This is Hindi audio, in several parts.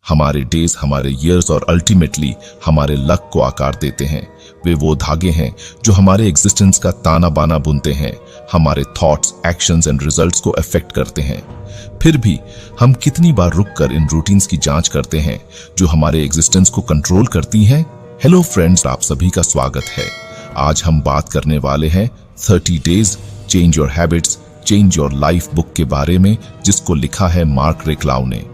हमारे डेज हमारे ईयर्स और अल्टीमेटली हमारे लक को आकार देते हैं। वे वो धागे हैं जो हमारे एग्जिस्टेंस का ताना बाना बुनते हैं, हमारे थॉट्स, एक्शंस एंड रिजल्ट्स को अफेक्ट करते हैं। फिर भी हम कितनी बार रुककर इन रूटीन्स की जांच करते हैं जो हमारे एग्जिस्टेंस को कंट्रोल करती हैं। हेलो फ्रेंड्स, आप सभी का स्वागत है। आज हम बात करने वाले हैं 30 days change your habits change your life book के बारे में, जिसको लिखा है मार्क रेक्लाउ ने।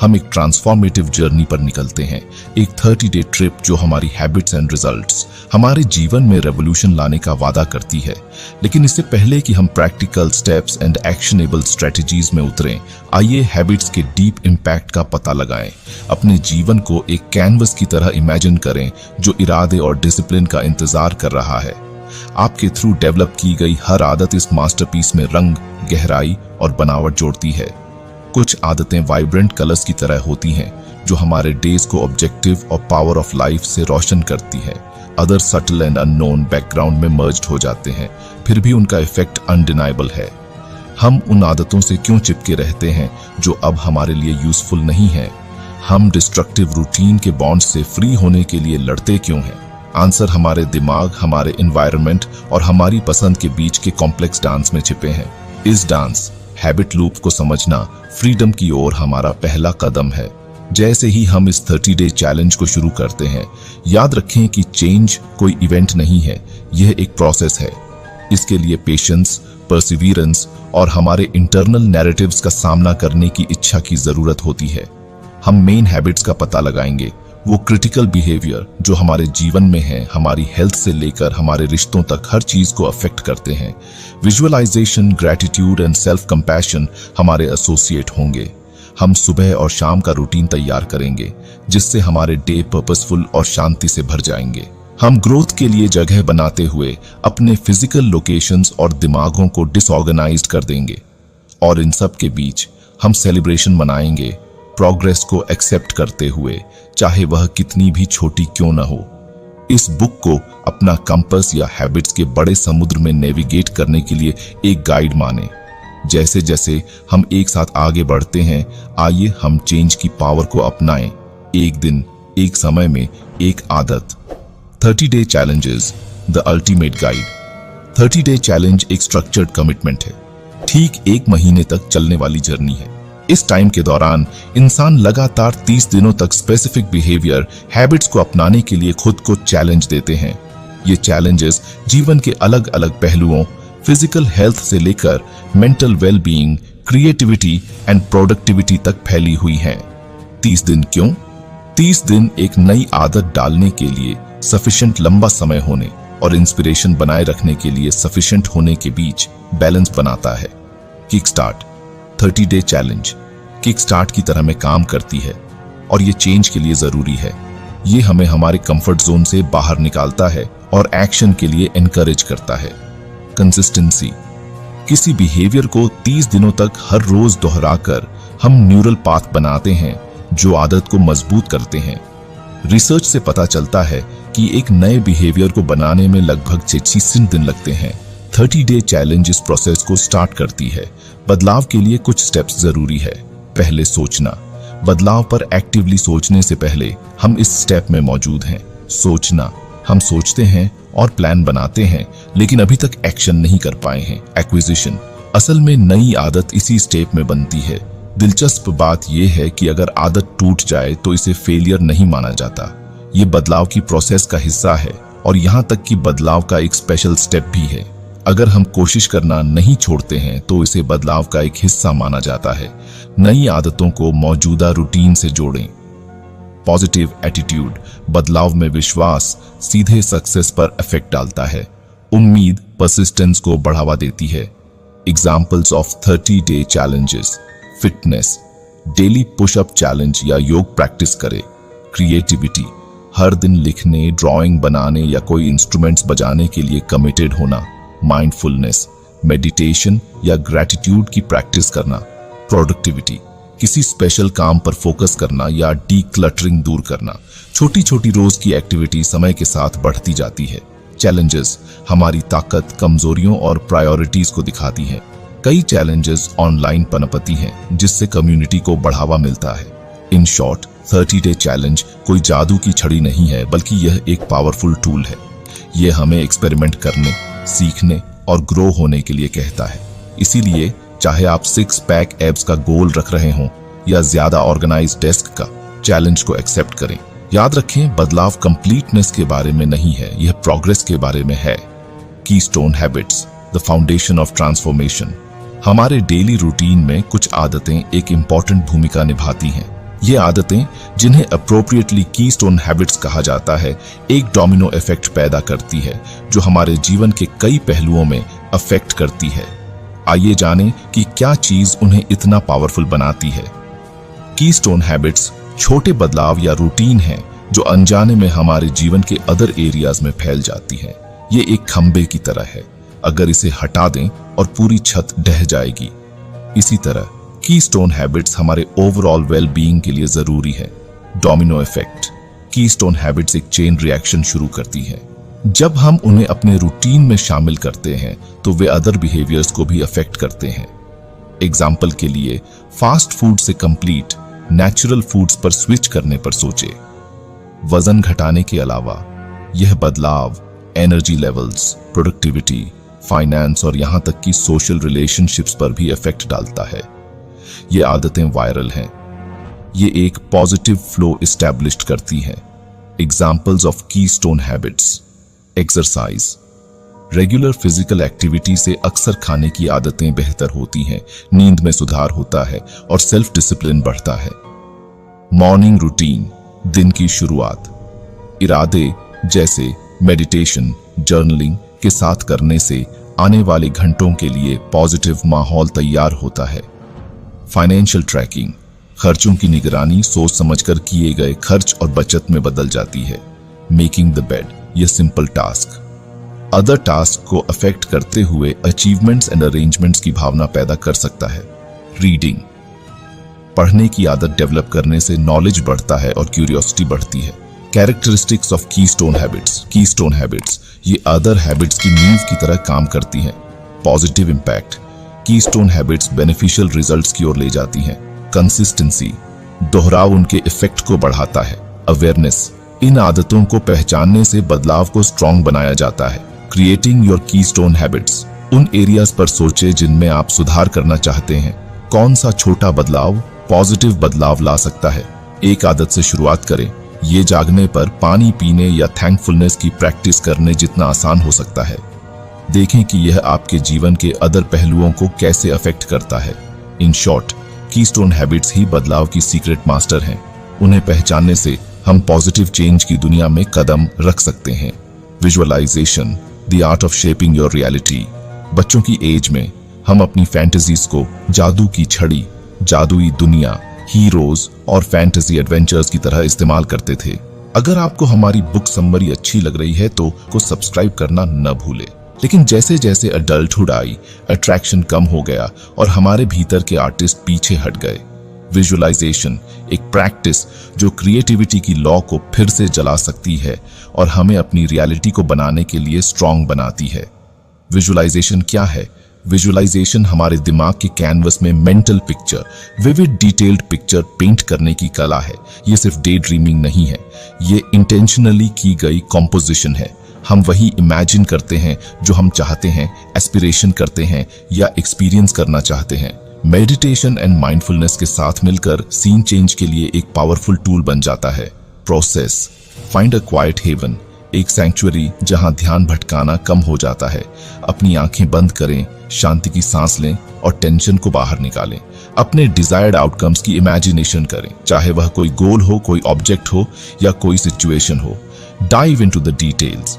हम एक ट्रांसफॉर्मेटिव जर्नी पर निकलते हैं, एक 30 डे ट्रिप जो हमारी हैबिट्स एंड रिजल्ट्स, हमारे जीवन में रेवोल्यूशन लाने का वादा करती है। लेकिन इससे पहले कि हम practical steps and actionable strategies में उतरें, आइए हैबिट्स के डीप इम्पैक्ट का पता लगाएं। अपने जीवन को एक कैनवस की तरह इमेजिन करें जो इरादे और डिसिप्लिन का इंतजार कर रहा है। आपके थ्रू डेवलप की गई हर आदत इस मास्टरपीस में रंग, गहराई और बनावट जोड़ती है। कुछ आदतें वाइब्रेंट कलर्स की तरह होती हैं जो हमारे डेज को ऑब्जेक्टिव और पावर ऑफ लाइफ से रोशन करती है। Other subtle and unknown background में मर्ज्ड हो जाते हैं, फिर भी उनका इफेक्ट अनडिनाइबल है। हम उन आदतों से क्यों चिपके रहते हैं जो अब हमारे लिए यूजफुल नहीं है? हम डिस्ट्रक्टिव रूटीन के बॉन्ड से फ्री होने के लिए लड़ते क्यों हैं? आंसर हमारे दिमाग, हमारे एनवायरनमेंट और हमारी पसंद के बीच के कॉम्प्लेक्स डांस में छिपे हैं। इस डांस हैबिट लूप को समझना फ्रीडम की ओर हमारा पहला कदम है। जैसे ही हम इस 30 डे चैलेंज को शुरू करते हैं, याद रखें कि चेंज कोई इवेंट नहीं है, यह एक प्रोसेस है। इसके लिए पेशेंस, परसिवियरेंस और हमारे इंटरनल नैरेटिव्स का सामना करने की इच्छा की जरूरत होती है। हम मेन हैबिट्स का पता लगाएंगे, वो क्रिटिकल बिहेवियर जो हमारे जीवन में है, हमारी हेल्थ से लेकर हमारे रिश्तों तक हर चीज को अफेक्ट करते हैं। Visualisation, gratitude and self compassion हमारे एसोसिएट होंगे। हम सुबह और शाम का रूटीन तैयार करेंगे जिससे हमारे डे पर्पसफुल और शांति से भर जाएंगे। हम ग्रोथ के लिए जगह बनाते हुए अपने फिजिकल लोकेशंस और दिमागों को डिसऑर्गेनाइज्ड कर देंगे। और इन सब के बीच हम सेलिब्रेशन मनाएंगे, प्रोग्रेस को एक्सेप्ट करते हुए, चाहे वह कितनी भी छोटी क्यों न हो। इस बुक को अपना कंपास या हैबिट्स के बड़े समुद्र में नेविगेट करने के लिए एक गाइड माने। जैसे जैसे हम एक साथ आगे बढ़ते हैं, आइए हम चेंज की पावर को अपनाएं। एक दिन, एक समय में, एक आदत। 30 day challenges, the ultimate guide. 30 day challenge एक स्ट्रक्चर्ड कमिटमेंट है, ठीक 1 महीने तक चलने वाली जर्नी है। इस टाइम के दौरान इंसान लगातार 30 दिनों तक स्पेसिफिक बिहेवियर, हैबिट्स को अपनाने के लिए खुद को चैलेंज देते हैं। ये चैलेंजेस जीवन के अलग अलग पहलुओं, फिजिकल हेल्थ से लेकर mental wellbeing, creativity and productivity तक फैली हुई हैं। 30 दिन क्यों? 30 दिन एक नई आदत डालने के लिए सफिशिएंट लंबा समय होने और इंस्पिरेशन बनाए रखने के लिए सफिशिएंट होने के बीच बैलेंस बनाता है। Kick start 30 day challenge kick start की तरह में काम करती है और ये चेंज के लिए जरूरी है। ये हमें हमारे कंफर्ट जोन से बाहर निकालता है और एक्शन के लिए एनकरेज करता है। कंसिस्टेंसी, किसी बिहेवियर को 30 दिनों तक हर रोज दोहराकर हम न्यूरल पाथ बनाते हैं जो आदत को मजबूत करते हैं। रिसर्च से पता चलता है कि एक नए बिहेवियर को बनाने में लगभग 66 दिन लगते हैं। 30 डे चैलेंज इस प्रोसेस को स्टार्ट करती है। बदलाव के लिए कुछ स्टेप्स जरूरी है। पहले, सोचना। बदलाव पर एक्टिवली सोचने से पहले हम इस स्टेप में मौजूद हैं। सोचना, हम सोचते हैं और प्लान बनाते हैं लेकिन अभी तक एक्शन नहीं कर पाए हैं। एक्विजिशन, असल में नई आदत इसी स्टेप में बनती है। दिलचस्प बात यह है कि अगर आदत टूट जाए तो इसे फेलियर नहीं माना जाता। ये बदलाव की प्रोसेस का हिस्सा है और यहाँ तक कि बदलाव का एक स्पेशल स्टेप भी है। अगर हम कोशिश करना नहीं छोड़ते हैं तो इसे बदलाव का एक हिस्सा माना जाता है। नई आदतों को मौजूदा रूटीन से जोड़ें। पॉजिटिव एटीट्यूड, बदलाव में विश्वास सीधे सक्सेस पर इफेक्ट डालता है। उम्मीद परसिस्टेंस को बढ़ावा देती है। Examples of 30 day challenges. Fitness, daily pushup challenge या योग प्रैक्टिस करें। क्रिएटिविटी, हर दिन लिखने, ड्राइंग बनाने या कोई इंस्ट्रूमेंट्स बजाने के लिए कमिटेड होना। माइंडफुलनेस, मेडिटेशन या ग्रैटिट्यूड की प्रैक्टिस करना। प्रोडक्टिविटी, किसी स्पेशल काम पर फोकस करना या डीक्लटरिंग दूर करना। छोटी छोटी रोज की एक्टिविटी समय के साथ बढ़ती जाती है। चैलेंजेस हमारी ताकत, कमजोरियों और प्रायोरिटीज को दिखाती हैं। कई चैलेंजेस ऑनलाइन पनपती हैं जिससे कम्युनिटी को बढ़ावा मिलता है। इन शॉर्ट, 30 डे चैलेंज कोई जादू की छड़ी नहीं है, बल्कि यह एक पावरफुल टूल है। यह हमें एक्सपेरिमेंट करने, सीखने और ग्रो होने के लिए कहता है। इसीलिए चाहे आप 6 पैक एब्स का गोल रख रहे हों या ज्यादा ऑर्गेनाइज्ड डेस्क का, चैलेंज को एक्सेप्ट करें। याद रखें, बदलाव कंप्लीटनेस के बारे में नहीं है, यह प्रोग्रेस के बारे में है। Keystone habits, the foundation of transformation. हमारे डेली रूटीन में कुछ आदतें एक इंपॉर्टेंट भूमिका निभाती हैं। ये आदतें, जिन्हें अप्रोप्रिएटली कीस्टोन हैबिट्स कहा जाता है, एक डोमिनो इफेक्ट पैदा करती है जो हमारे जीवन के कई पहलुओं में अफेक्ट करती है। आइए जानें कि क्या चीज उन्हें इतना पावरफुल बनाती है। कीस्टोन हैबिट्स छोटे बदलाव या रूटीन हैं जो अनजाने में हमारे जीवन के अदर एरियाज में फैल जाती है। ये एक खंबे की तरह है, अगर इसे हटा दें और पूरी छत ढह जाएगी। इसी तरह कीस्टोन हैबिट्स हमारे ओवरऑल वेल बीइंग के लिए जरूरी है। Domino effect. कीस्टोन हैबिट्स एक चेन रिएक्शन शुरू करती है। जब हम उन्हें अपने रूटीन में शामिल करते हैं तो वे अदर बिहेवियर्स को भी अफेक्ट करते हैं। एग्जाम्पल के लिए, फास्ट फूड से कंप्लीट नेचुरल फूड्स पर स्विच करने पर सोचे। वजन घटाने के अलावा यह बदलाव एनर्जी लेवल्स, प्रोडक्टिविटी, फाइनेंस और यहां तक कि सोशल रिलेशनशिप्स पर भी इफेक्ट डालता है। ये आदतें वायरल हैं। ये एक पॉजिटिव फ्लो एस्टैब्लिश करती हैं। Examples of keystone habits. Exercise. Regular physical activity से अक्सर खाने की आदतें बेहतर होती हैं, नींद में सुधार होता है और सेल्फ डिसिप्लिन बढ़ता है। मॉर्निंग रूटीन, दिन की शुरुआत। इरादे जैसे मेडिटेशन, जर्नलिंग के साथ करने से आने वाले घंटों के लिए पॉजिटिव माहौल तैयार होता है। फाइनेंशियल ट्रैकिंग, खर्चों की निगरानी सोच समझकर किए गए खर्च और बचत में बदल जाती है। मेकिंग द बेड, यह सिंपल टास्क अदर टास्क को अफेक्ट करते हुए अचीवमेंट्स एंड अरेंजमेंट्स की भावना पैदा कर सकता है। रीडिंग, पढ़ने की आदत डेवलप करने से नॉलेज बढ़ता है और क्यूरियोसिटी बढ़ती है। Characteristics of keystone habits. Keystone habits ये अदर हैबिट्स की नींव की तरह काम करती हैं। Positive impact, keystone habits beneficial results की ओर ले जाती हैं। कंसिस्टेंसी, दोहराव उनके इफेक्ट को बढ़ाता है। अवेयरनेस, इन आदतों को पहचानने से बदलाव को स्ट्रॉन्ग बनाया जाता है। क्रिएटिंग योर कीस्टोन हैबिट्स, उन एरियाज पर सोचें जिनमें आप सुधार करना चाहते हैं। कौन सा छोटा बदलाव पॉजिटिव बदलाव ला सकता है। एक आदत से शुरुआत करें। ये जागने पर पानी पीने या थैंकफुलनेस की प्रैक्टिस करने जितना आसान हो सकता है। देखें कि यह आपके जीवन के अदर पहलुओं को कैसे अफेक्ट करता है। इन शॉर्ट, कीस्टोन हैबिट्स ही बदलाव की सीक्रेट मास्टर हैं। उन्हें पहचानने से हम पॉजिटिव चेंज की दुनिया में कदम रख सकते हैं। Visualisation, the art of shaping your reality. बच्चों की एज में हम अपनी फैंटेसीज को जादू की छड़ी, जादुई दुनिया, हीरोज और फैंटेसी एडवेंचर्स की तरह इस्तेमाल करते थे। अगर आपको हमारी बुक समरी अच्छी लग रही है तो सब्सक्राइब करना न भूले। लेकिन जैसे जैसे अडल्टहुड आई, अट्रैक्शन कम हो गया और हमारे भीतर के आर्टिस्ट पीछे हट गए। विजुअलाइजेशन एक प्रैक्टिस जो क्रिएटिविटी की लॉ को फिर से जला सकती है और हमें अपनी रियलिटी को बनाने के लिए स्ट्रॉन्ग बनाती है। विजुअलाइजेशन क्या है? विजुअलाइजेशन हमारे दिमाग के कैनवस में mental picture, vivid detailed picture paint करने की कला है। ये सिर्फ डे ड्रीमिंग नहीं है, ये इंटेंशनली की गई कॉम्पोजिशन है। हम वही इमेजिन करते हैं जो हम चाहते हैं, एस्पिरेशन करते हैं या एक्सपीरियंस करना चाहते हैं। मेडिटेशन एंड माइंडफुलनेस के साथ मिलकर सीन चेंज के लिए एक पावरफुल टूल बन जाता है। Process, find a quiet haven, एक सैंक्चुअरी जहां ध्यान भटकाना कम हो जाता है। अपनी आंखें बंद करें, शांति की सांस लें और टेंशन को बाहर निकालें। अपने डिजायर्ड आउटकम्स की इमेजिनेशन करें, चाहे वह कोई गोल हो, कोई ऑब्जेक्ट हो या कोई सिचुएशन हो। Dive into the details.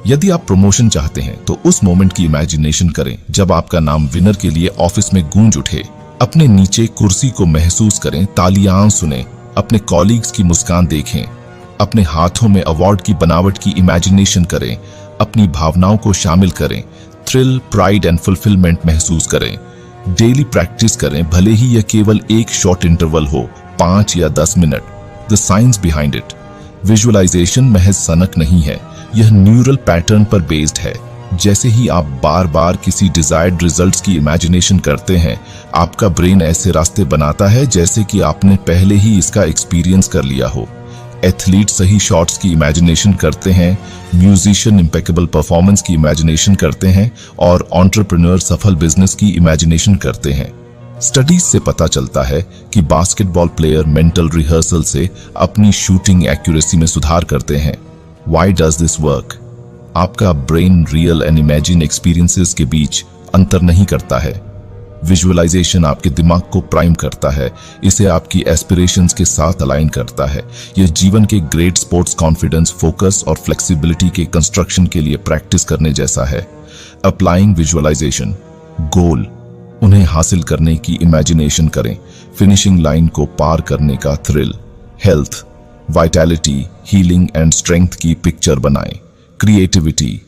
यदि आप प्रमोशन चाहते हैं तो उस मोमेंट की इमेजिनेशन करें जब आपका नाम विनर के लिए ऑफिस में गूंज उठे। अपने नीचे कुर्सी को महसूस करें, तालियां सुनें, अपने कॉलीग्स की मुस्कान देखें। अपने हाथों में अवार्ड की बनावट की इमेजिनेशन करें। अपनी भावनाओं को शामिल करें, थ्रिल, प्राइड एंड फुलफिलमेंट महसूस करें। डेली प्रैक्टिस करें, भले ही यह केवल एक शॉर्ट इंटरवल हो, 5 या 10 minute. The science behind it. Visualisation महज सनक नहीं है, यह न्यूरल पैटर्न पर बेस्ड है। जैसे ही आप बार बार किसी डिजायर्ड रिजल्ट्स की इमेजिनेशन करते हैं, आपका ब्रेन ऐसे रास्ते बनाता है जैसे कि आपने पहले ही इसका एक्सपीरियंस कर लिया हो। एथलीट सही शॉट्स की इमेजिनेशन करते हैं, म्यूजिशियन इम्पेकेबल परफॉर्मेंस की इमेजिनेशन करते हैं और एंटरप्रेन्योर सफल बिजनेस की इमेजिनेशन करते हैं। स्टडीज से पता चलता है कि बास्केटबॉल प्लेयर मेंटल रिहर्सल से अपनी शूटिंग एक्यूरेसी में सुधार करते हैं। Why does this work? आपका brain real and imagine experiences के बीच अंतर नहीं करता है। विजुअलाइजेशन आपके दिमाग को प्राइम करता है, इसे आपकी एस्पिरेशंस के साथ अलाइन करता है। यह जीवन के ग्रेट स्पोर्ट्स कॉन्फिडेंस, फोकस और फ्लेक्सिबिलिटी के कंस्ट्रक्शन के लिए प्रैक्टिस करने जैसा है। अप्लाइंग विजुअलाइजेशन, गोल, उन्हें हासिल करने की इमेजिनेशन करें, फिनिशिंग लाइन को पार करने का thrill. Health, vitality, healing and strength की पिक्चर बनाएं। क्रिएटिविटी,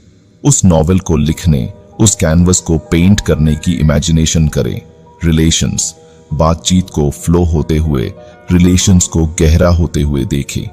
उस नॉवेल को लिखने, उस कैनवस को पेंट करने की इमेजिनेशन करें। रिलेशंस, बातचीत को फ्लो होते हुए, रिलेशंस को गहरा होते हुए देखें।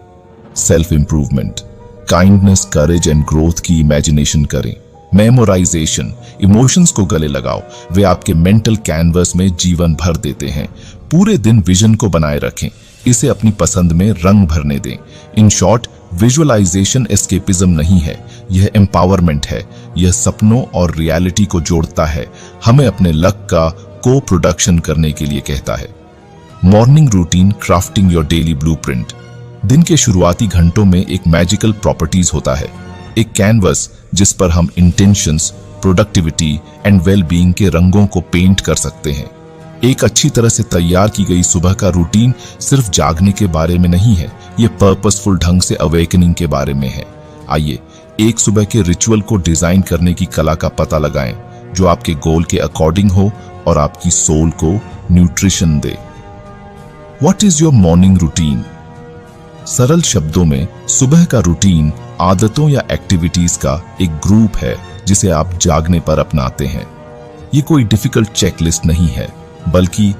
Self improvement, kindness, courage and growth की इमेजिनेशन करें। मेमोराइजेशन, इमोशंस को गले लगाओ, वे आपके मेंटल कैनवस में जीवन भर देते हैं। पूरे दिन विजन को बनाए रखें, इसे अपनी पसंद में रंग भरने दें। इन शॉर्ट, विजुअलाइजेशन एस्केपिज्म नहीं है, यह एम्पावरमेंट है। यह सपनों और रियलिटी को जोड़ता है, हमें अपने लक का को प्रोडक्शन करने के लिए कहता है। Morning routine, crafting your daily blueprint. दिन के शुरुआती घंटों में एक मैजिकल प्रॉपर्टीज होता है, एक कैनवस जिस पर हम intentions, productivity and well being के रंगों को पेंट कर सकते हैं। एक अच्छी तरह से तैयार की गई सुबह का रूटीन सिर्फ जागने के बारे में नहीं है, ये पर्पसफुल ढंग से अवेकनिंग के बारे में है। आइए एक सुबह के रिचुअल को डिजाइन करने की कला का पता लगाएं, जो आपके गोल के अकॉर्डिंग हो और आपकी सोल को nutrition they. What is your morning routine? सरल शब्दों में, सुबह का रूटीन आदतों या एक्टिविटीज का एक ग्रुप है जिसे आप जागने पर अपनाते हैं। ये कोई डिफिकल्ट चेकलिस्ट नहीं है, बल्कि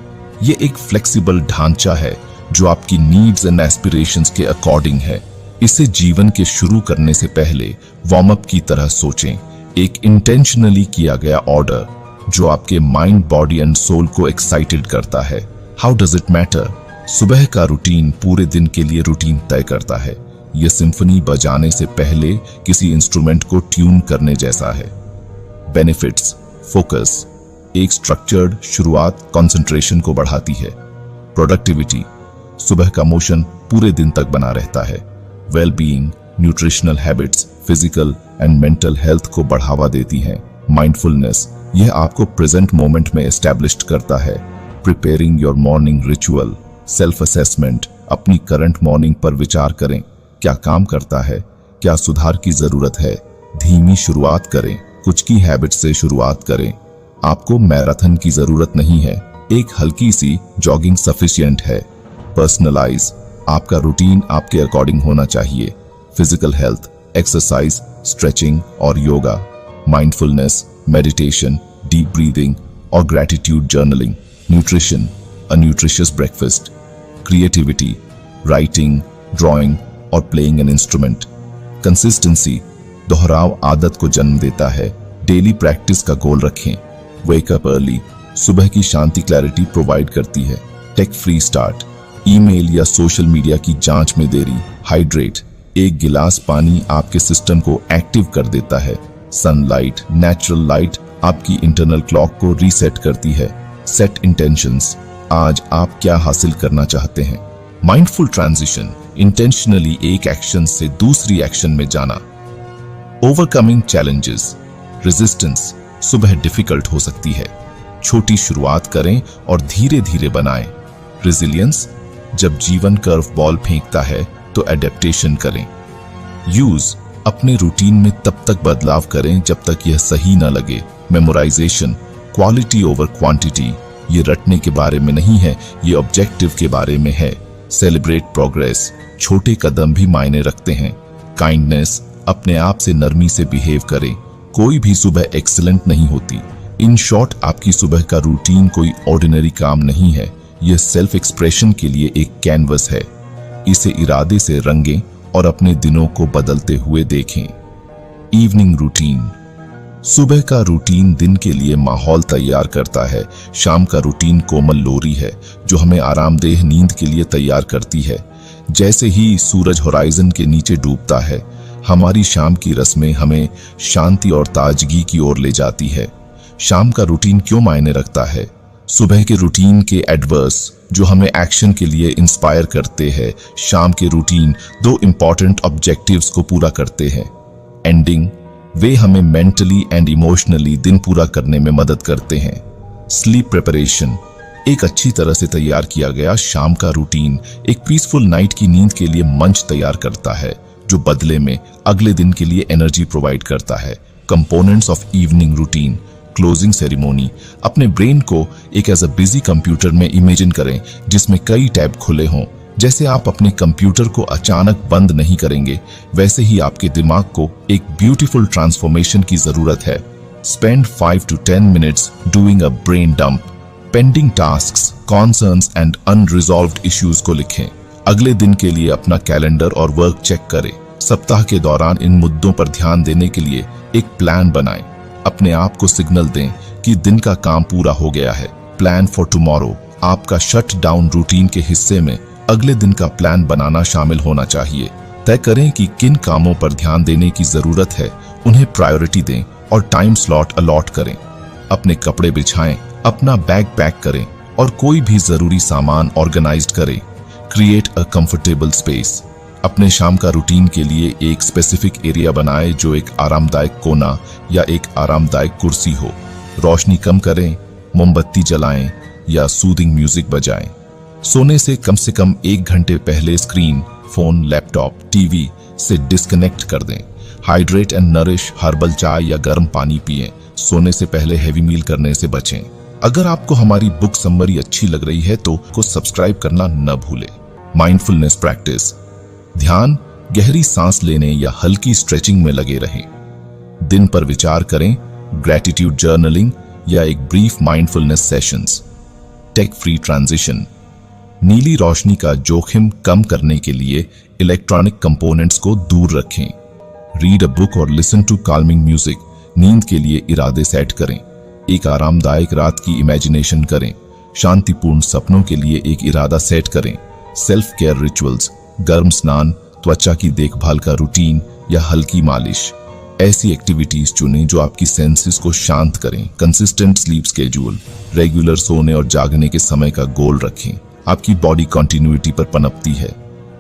ये एक फ्लेक्सिबल ढांचा है जो आपकी नीड्स एंड एस्पिरेशंस के अकॉर्डिंग है। इसे जीवन के शुरू करने से पहले वार्म अप की तरह सोचें, एक इंटेंशनली किया गया ऑर्डर जो आपके माइंड, बॉडी एंड सोल को एक्साइटेड करता है। How does it matter? सुबह का रूटीन पूरे दिन के लिए रूटीन तय करता है। यह सिम्फनी बजाने से पहले किसी इंस्ट्रूमेंट को ट्यून करने जैसा है। बेनिफिट्स, फोकस, एक स्ट्रक्चर्ड शुरुआत कंसंट्रेशन को बढ़ाती है। प्रोडक्टिविटी, सुबह का मोशन पूरे दिन तक बना रहता है। Well being, nutritional habits physical and mental health को बढ़ावा देती हैं। माइंडफुलनेस, यह आपको प्रेजेंट मोमेंट में एस्टैब्लिश्ड करता है। Preparing your morning ritual, self assessment, अपनी करंट मॉर्निंग पर विचार करें, क्या काम करता है, क्या सुधार की जरूरत है। धीमी शुरुआत करें, कुछ की हैबिट से शुरुआत करें। आपको मैराथन की जरूरत नहीं है, एक हल्की सी जॉगिंग सफिशिएंट है। पर्सनलाइज, आपका रूटीन आपके अकॉर्डिंग होना चाहिए। फिजिकल हेल्थ, एक्सरसाइज, स्ट्रेचिंग और yoga. Mindfulness, meditation, deep breathing और gratitude journaling. Nutrition, a nutritious breakfast. Creativity, writing, drawing और प्लेइंग एन इंस्ट्रूमेंट। कंसिस्टेंसी, दोहराव आदत को जन्म देता है। डेली प्रैक्टिस का गोल रखें। वेक अप अर्ली, सुबह की शांति क्लैरिटी प्रोवाइड करती है। टेक फ्री स्टार्ट, ईमेल या सोशल मीडिया की जांच में देरी। हाइड्रेट, एक गिलास पानी आपके सिस्टम को एक्टिव कर देता है। सनलाइट, नेचुरल लाइट आपकी इंटरनल क्लॉक को रीसेट करती है। सेट इंटेंशंस, आज आप क्या हासिल करना चाहते हैं। माइंडफुल ट्रांजिशन, इंटेंशनली एक एक्शन से दूसरी एक्शन में जाना। ओवरकमिंग चैलेंजेस, रेजिस्टेंस, सुबह डिफिकल्ट हो सकती है, छोटी शुरुआत करें और धीरे धीरे बनाएं। रेजिलियंस, जब जीवन कर्व बॉल फेंकता है तो एडेप्टेशन करें। यूज, अपने रूटीन में तब तक बदलाव करें जब तक यह सही न लगे। मेमोराइजेशन, क्वालिटी ओवर क्वांटिटी, ये रटने के बारे में नहीं है, ये ऑब्जेक्टिव के बारे में है। सेलिब्रेट प्रोग्रेस, छोटे कदम भी मायने रखते हैं। काइंडनेस, अपने आप से नरमी से बिहेव करें, कोई भी सुबह एक्सीलेंट नहीं होती। इन शॉर्ट, आपकी सुबह का रूटीन कोई ऑर्डिनरी काम नहीं है, यह सेल्फ एक्सप्रेशन के लिए एक कैनवस है। इसे इरादे से रंगें और अपने दिनों को बदलते हुए देखें। इवनिंग रूटीन, सुबह का रूटीन दिन के लिए माहौल तैयार करता है। शाम का रूटीन कोमल लोरी है जो हमें आरामदेह नींद के लिए तैयार करती है। जैसे ही सूरज होराइजन के नीचे डूबता है, हमारी शाम की रस्में हमें शांति और ताजगी की ओर ले जाती है। शाम का रूटीन क्यों मायने रखता है? सुबह के रूटीन के एडवर्स जो हमें एक्शन के लिए इंस्पायर करते हैं। शाम के रूटीन दो इंपॉर्टेंट ऑब्जेक्टिव्स को पूरा करते हैं। एंडिंग, वे हमें मेंटली एंड इमोशनली दिन पूरा करने में मदद करते हैं। स्लीप प्रिपरेशन, एक अच्छी तरह से तैयार किया गया शाम का रूटीन एक पीसफुल नाइट की नींद के लिए मंच तैयार करता है, जो बदले में अगले दिन के लिए एनर्जी प्रोवाइड करता है। Components of evening routine, closing ceremony. अपने ब्रेन को एक एज अ बिजी कंप्यूटर में इमेजिन करें जिसमें कई टैब खुले हों। जैसे आप अपने कंप्यूटर को अचानक बंद नहीं करेंगे, वैसे ही आपके दिमाग को एक ब्यूटीफुल ट्रांसफॉर्मेशन की जरूरत है। Spend 5 to 10 minutes doing a brain dump. Pending tasks, concerns and unresolved issues को लिखें। अगले दिन के लिए अपना कैलेंडर और वर्क चेक करें। सप्ताह के दौरान इन मुद्दों पर ध्यान देने के लिए एक प्लान बनाएं। अपने आप को सिग्नल दें कि दिन का काम पूरा हो गया है। प्लान फॉर टुमारो, आपका शट डाउन रूटीन के हिस्से में अगले दिन का प्लान बनाना शामिल होना चाहिए। तय करें कि किन कामों पर ध्यान देने की जरूरत है, उन्हें प्रायोरिटी दें और टाइम स्लॉट अलॉट करें। अपने कपड़े बिछाएं, अपना बैग पैक करें और कोई भी जरूरी सामान ऑर्गेनाइज्ड करें। क्रिएट अ कंफर्टेबल स्पेस, अपने शाम का रूटीन के लिए एक स्पेसिफिक एरिया बनाएं जो एक आरामदायक कोना या एक आरामदायक कुर्सी हो। रोशनी कम करें, मोमबत्ती जलाएं या सूदिंग म्यूजिक बजाएं। सोने से कम 1 घंटे पहले स्क्रीन, फोन, लैपटॉप, टीवी से डिस्कनेक्ट कर दें। हाइड्रेट एंड नरिश, हर्बल चाय या गर्म पानी पिएं। सोने से पहले हैवी मील करने से बचें। अगर आपको हमारी बुक समरी अच्छी लग रही है तो सब्सक्राइब करना न भूलें। माइंडफुलनेस प्रैक्टिस, ध्यान, गहरी सांस लेने या हल्की स्ट्रेचिंग में लगे रहें। दिन पर विचार करें, ग्रैटिट्यूड जर्नलिंग या एक brief mindfulness sessions. Tech free transition, नीली रोशनी का जोखिम कम करने के लिए इलेक्ट्रॉनिक कंपोनेंट्स को दूर रखें। रीड अ बुक और लिसन टू काल्मिंग म्यूजिक, नींद के लिए इरादे सेट करें। एक आरामदायक रात की इमेजिनेशन करें। शांतिपूर्ण सपनों के लिए एक इरादा सेट करें। सेल्फ केयर रिचुअल्स, गर्म स्नान, त्वचा की देखभाल का रूटीन या हल्की मालिश। ऐसी एक्टिविटीज चुनें जो आपकी सेंसेस को शांत करें। कंसिस्टेंट स्लीप स्केड्यूल, रेगुलर सोने और जागने के समय का गोल रखें। आपकी बॉडी कंटिन्यूटी पर पनपती है।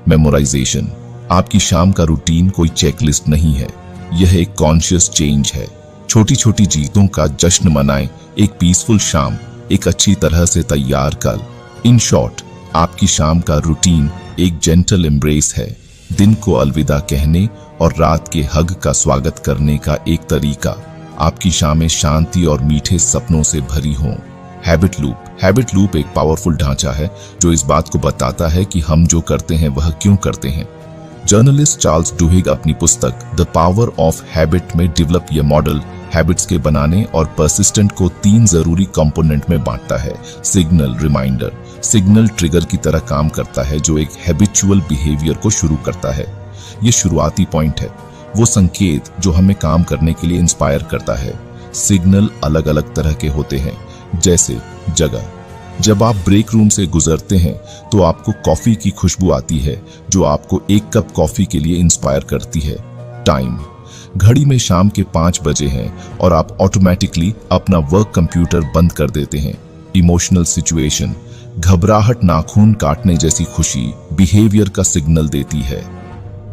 मेमोराइजेशन, आपकी शाम का रूटीन कोई चेकलिस्ट नहीं है, यह एक कॉन्शियस चेंज है। छोटी छोटी जीतों का जश्न मनाएं। एक पीसफुल शाम, एक अच्छी तरह से तैयार कल। इन शॉर्ट, आपकी शाम का रूटीन एक जेंटल एम्ब्रेस है, दिन को अलविदा कहने और रात के हग का स्वागत करने का एक तरीका। आपकी शामें शांति और मीठे सपनों से भरी हों। हैबिट लूप, हैबिट लूप एक पावरफुल ढांचा है जो इस बात को बताता है कि हम जो करते हैं वह क्यों करते हैं। जर्नलिस्ट चार्ल्स डुहिग अपनी पुस्तक द पावर ऑफ हैबिट में डेवलप ये मॉडल हैबिट्स के बनाने और परसिस्टेंट को 3 जरूरी कंपोनेंट में बांटता है। सिग्नल, रिमाइंडर, सिग्नल ट्रिगर की तरह काम करता है जो एक हैबिचुअल बिहेवियर को शुरू करता है। ये शुरुआती पॉइंट है, वो संकेत जो हमें काम करने के लिए इंस्पायर करता है। सिग्नल अलग अलग तरह के होते हैं, जैसे जगह। जब आप ब्रेक रूम से गुजरते हैं तो आपको कॉफी की खुशबू आती है जो आपको 1 कप कॉफी के लिए इंस्पायर करती है। टाइम, घड़ी में शाम के 5 बजे हैं और आप ऑटोमेटिकली अपना वर्क कंप्यूटर बंद कर देते हैं। इमोशनल सिचुएशन, घबराहट, नाखून काटने जैसी खुशी बिहेवियर का सिग्नल देती है।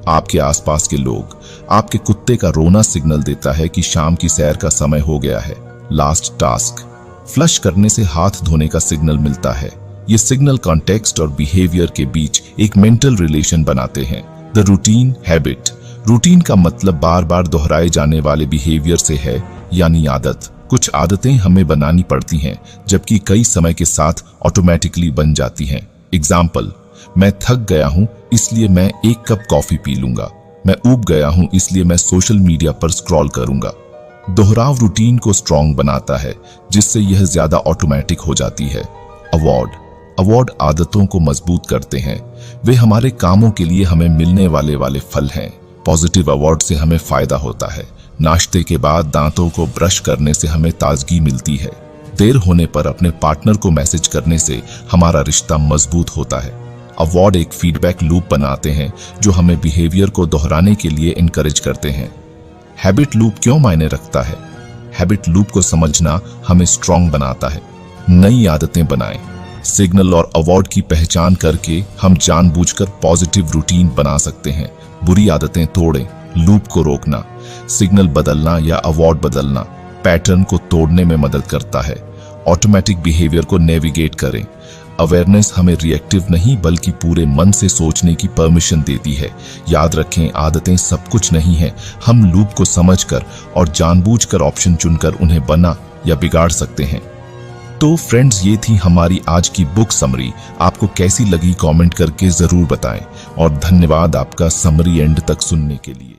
आपके आसपास के लोग, आपके कुत्ते का रोना सिग्नल देता है कि शाम की सैर का समय हो गया है। लास्ट टास्क, फ्लश करने से हाथ धोने का सिग्नल मिलता है। ये सिग्नल कॉन्टेक्स्ट और बिहेवियर के बीच एक मेंटल रिलेशन बनाते हैं। द रूटीन हैबिट, रूटीन का मतलब बार बार दोहराए जाने वाले बिहेवियर से है, यानी आदत। कुछ आदतें हमें बनानी पड़ती हैं जबकि कई समय के साथ ऑटोमेटिकली बन जाती हैं। एग्जाम्पल, मैं थक गया हूं इसलिए मैं 1 कप कॉफी पी लूंगा। मैं ऊब गया हूं इसलिए मैं सोशल मीडिया पर स्क्रॉल करूंगा। दोहराव रूटीन को स्ट्रॉन्ग बनाता है जिससे यह ज्यादा ऑटोमेटिक हो जाती है। अवार्ड आदतों को मजबूत करते हैं। वे हमारे कामों के लिए हमें मिलने वाले फल हैं। पॉजिटिव अवार्ड से हमें फायदा होता है, नाश्ते के बाद दांतों को ब्रश करने से हमें ताजगी मिलती है। देर होने पर अपने पार्टनर को मैसेज करने से हमारा रिश्ता मजबूत होता है। अवॉर्ड एक फीडबैक लूप बनाते हैं जो हमें बिहेवियर को दोहराने के लिए इनकरेज करते हैं। हैबिट लूप क्यों मायने रखता है? हैबिट लूप को समझना हमें स्ट्रांग बनाता है। नई आदतें बनाएं। सिग्नल और अवॉर्ड की पहचान करके हम जानबूझकर पॉजिटिव रूटीन बना सकते हैं। बुरी आदतें तोड़ें। लूप को रोकना, सिग्नल बदलना या अवॉर्ड बदलना पैटर्न को तोड़ने में मदद करता है। ऑटोमेटिक बिहेवियर को नेविगेट करें। अवेयरनेस हमें रिएक्टिव नहीं बल्कि पूरे मन से सोचने की परमिशन देती है। याद रखें, आदतें सब कुछ नहीं है। हम लूप को समझकर और जानबूझकर ऑप्शन चुनकर उन्हें बना या बिगाड़ सकते हैं। तो फ्रेंड्स, ये थी हमारी आज की बुक समरी। आपको कैसी लगी कमेंट करके जरूर बताएं और धन्यवाद आपका समरी एंड तक सुनने के लिए।